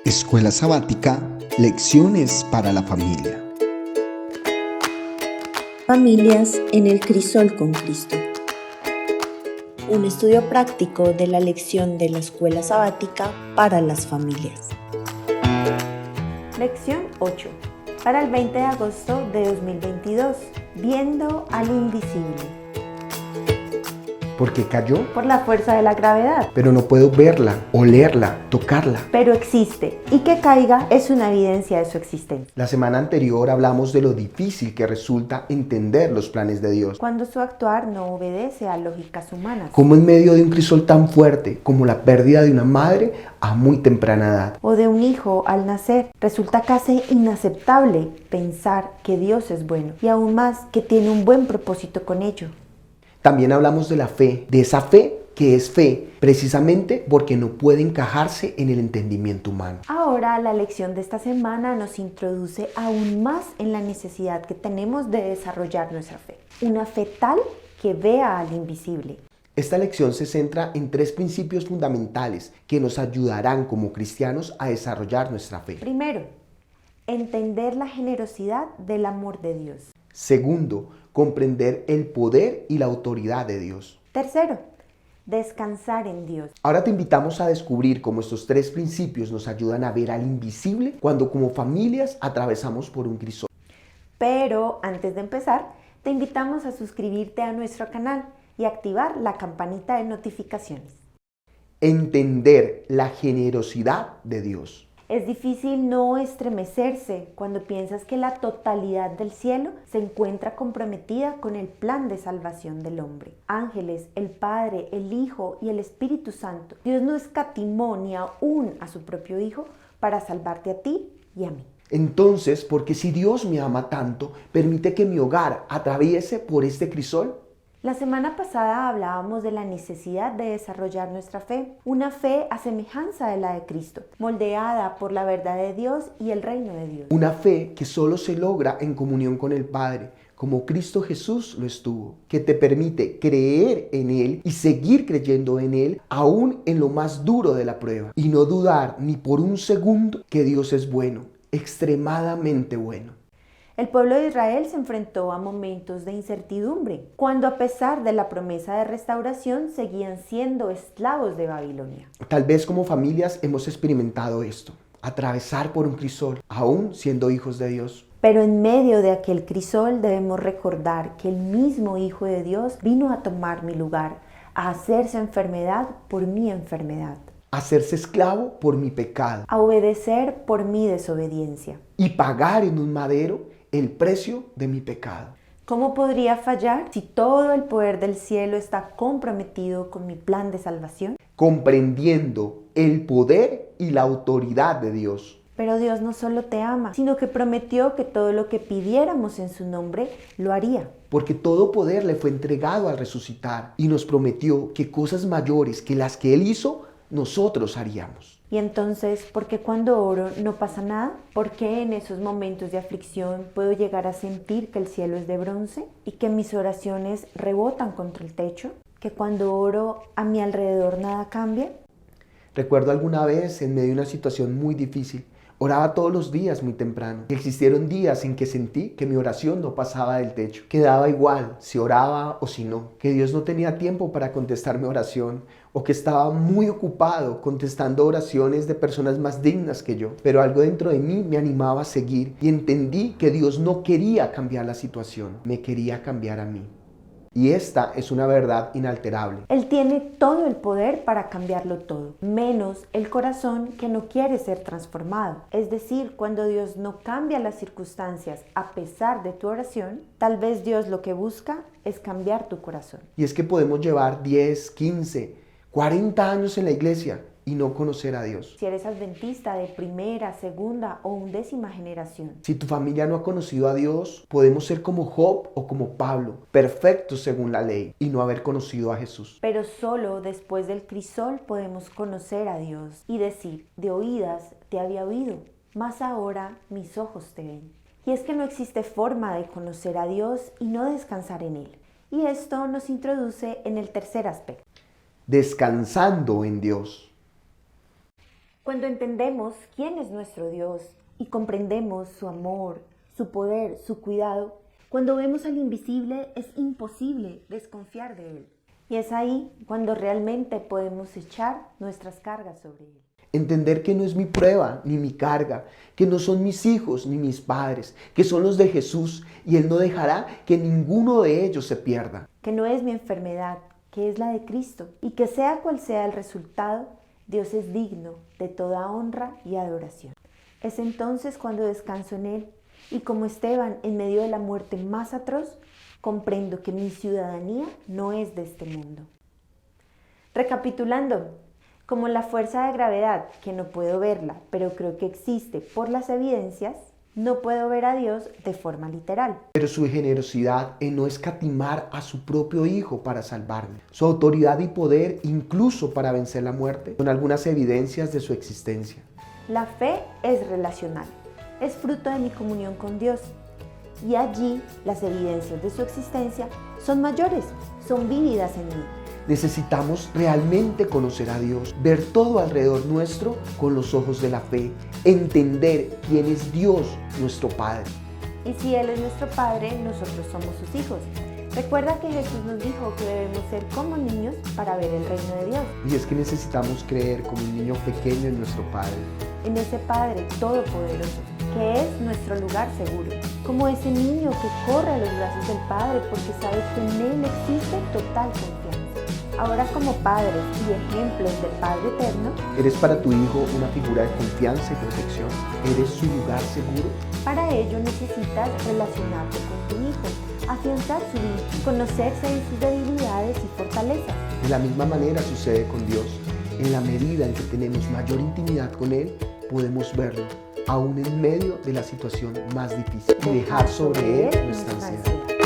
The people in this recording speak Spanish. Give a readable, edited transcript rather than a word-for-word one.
Escuela Sabática, lecciones para la familia. Familias en el crisol con Cristo. Un estudio práctico de la lección de la Escuela Sabática para las familias. Lección 8. Para el 20 de agosto de 2022. Viendo al invisible. Porque cayó, Por la fuerza de la gravedad. pero no puedo verla, olerla, tocarla. Pero existe, y que caiga es una evidencia de su existencia. La semana anterior hablamos de lo difícil que resulta entender los planes de Dios. Cuando su actuar no obedece a lógicas humanas. Como en medio de un crisol tan fuerte como la pérdida de una madre a muy temprana edad. O de un hijo al nacer, resulta casi inaceptable pensar que Dios es bueno y aún más que tiene un buen propósito con ello. También hablamos de la fe, de esa fe que es fe, precisamente porque no puede encajarse en el entendimiento humano. Ahora la lección de esta semana nos introduce aún más en la necesidad que tenemos de desarrollar nuestra fe. Una fe tal que vea al invisible. Esta lección se centra en 3 principios fundamentales que nos ayudarán como cristianos a desarrollar nuestra fe. Primero, entender la generosidad del amor de Dios. Segundo, comprender el poder y la autoridad de Dios. Tercero, descansar en Dios. Ahora te invitamos a descubrir cómo estos 3 principios nos ayudan a ver al invisible cuando como familias atravesamos por un crisol. Pero antes de empezar, te invitamos a suscribirte a nuestro canal y activar la campanita de notificaciones. Entender la generosidad de Dios. Es difícil no estremecerse cuando piensas que la totalidad del cielo se encuentra comprometida con el plan de salvación del hombre. Ángeles, el Padre, el Hijo y el Espíritu Santo. Dios no escatimó ni aún a su propio Hijo para salvarte a ti y a mí. Entonces, ¿por qué si Dios me ama tanto, permite que mi hogar atraviese por este crisol? La semana pasada hablábamos de la necesidad de desarrollar nuestra fe, una fe a semejanza de la de Cristo, moldeada por la verdad de Dios y el reino de Dios. Una fe que solo se logra en comunión con el Padre, como Cristo Jesús lo estuvo, que te permite creer en Él y seguir creyendo en Él, aún en lo más duro de la prueba, y no dudar ni por un segundo que Dios es bueno, extremadamente bueno. El pueblo de Israel se enfrentó a momentos de incertidumbre, cuando a pesar de la promesa de restauración seguían siendo esclavos de Babilonia. Tal vez como familias hemos experimentado esto, atravesar por un crisol, aún siendo hijos de Dios. Pero en medio de aquel crisol debemos recordar que el mismo Hijo de Dios vino a tomar mi lugar, a hacerse enfermedad por mi enfermedad, Hacerse esclavo por mi pecado a obedecer por mi desobediencia. y pagar en un madero el precio de mi pecado. ¿Cómo podría fallar si todo el poder del cielo está comprometido con mi plan de salvación? Comprendiendo el poder y la autoridad de Dios. Pero Dios no solo te ama, sino que prometió que todo lo que pidiéramos en su nombre lo haría. Porque todo poder le fue entregado al resucitar y nos prometió que cosas mayores que las que Él hizo, nosotros haríamos. Y entonces, ¿por qué cuando oro no pasa nada? ¿Por qué en esos momentos de aflicción puedo llegar a sentir que el cielo es de bronce y que mis oraciones rebotan contra el techo? ¿Que cuando oro a mi alrededor nada cambia? Recuerdo alguna vez en medio de una situación muy difícil, oraba todos los días muy temprano. Existieron días en que sentí que mi oración no pasaba del techo, que daba igual si oraba o si no, que Dios no tenía tiempo para contestar mi oración o que estaba muy ocupado contestando oraciones de personas más dignas que yo. Pero algo dentro de mí me animaba a seguir y entendí que Dios no quería cambiar la situación, me quería cambiar a mí. Y esta es una verdad inalterable. Él tiene todo el poder para cambiarlo todo, menos el corazón que no quiere ser transformado. Es decir, cuando Dios no cambia las circunstancias a pesar de tu oración, tal vez Dios lo que busca es cambiar tu corazón. Y es que podemos llevar 10, 15, 40 años en la iglesia y no conocer a Dios. Si eres adventista de primera, segunda o 11ª generación. Si tu familia no ha conocido a Dios, podemos ser como Job o como Pablo, perfectos según la ley, y no haber conocido a Jesús. Pero solo después del crisol podemos conocer a Dios y decir, de oídas te había oído, mas ahora mis ojos te ven. Y es que no existe forma de conocer a Dios y no descansar en Él. Y esto nos introduce en el tercer aspecto. Descansando en Dios. Cuando entendemos quién es nuestro Dios y comprendemos su amor, su poder, su cuidado, cuando vemos al invisible es imposible desconfiar de Él. Y es ahí cuando realmente podemos echar nuestras cargas sobre Él. Entender que no es mi prueba ni mi carga, que no son mis hijos ni mis padres, que son los de Jesús y Él no dejará que ninguno de ellos se pierda. Que no es mi enfermedad, que es la de Cristo, y que sea cual sea el resultado, Dios es digno de toda honra y adoración. Es entonces cuando descanso en Él y como Esteban en medio de la muerte más atroz, comprendo que mi ciudadanía no es de este mundo. Recapitulando, como la fuerza de gravedad, que no puedo verla, pero creo que existe por las evidencias, no puedo ver a Dios de forma literal. Pero su generosidad en no escatimar a su propio Hijo para salvarme, su autoridad y poder incluso para vencer la muerte, son algunas evidencias de su existencia. La fe es relacional, es fruto de mi comunión con Dios. Y allí las evidencias de su existencia son mayores, son vívidas en mí. Necesitamos realmente conocer a Dios, ver todo alrededor nuestro con los ojos de la fe, entender quién es Dios, nuestro Padre. Y si Él es nuestro Padre, nosotros somos sus hijos. Recuerda que Jesús nos dijo que debemos ser como niños para ver el reino de Dios. Y es que necesitamos creer como un niño pequeño en nuestro Padre. En ese Padre todopoderoso, que es nuestro lugar seguro. Como ese niño que corre a los brazos del Padre porque sabe que en Él existe total confianza. Ahora como padres y ejemplos del Padre Eterno, ¿Eres para tu hijo una figura de confianza y protección? ¿Eres su lugar seguro? para ello necesitas relacionarte con tu hijo, afianzar su vínculo, conocerse en sus debilidades y fortalezas. De la misma manera sucede con Dios. En la medida en que tenemos mayor intimidad con Él, podemos verlo, aún en medio de la situación más difícil, y dejar sobre Él nuestra ansiedad.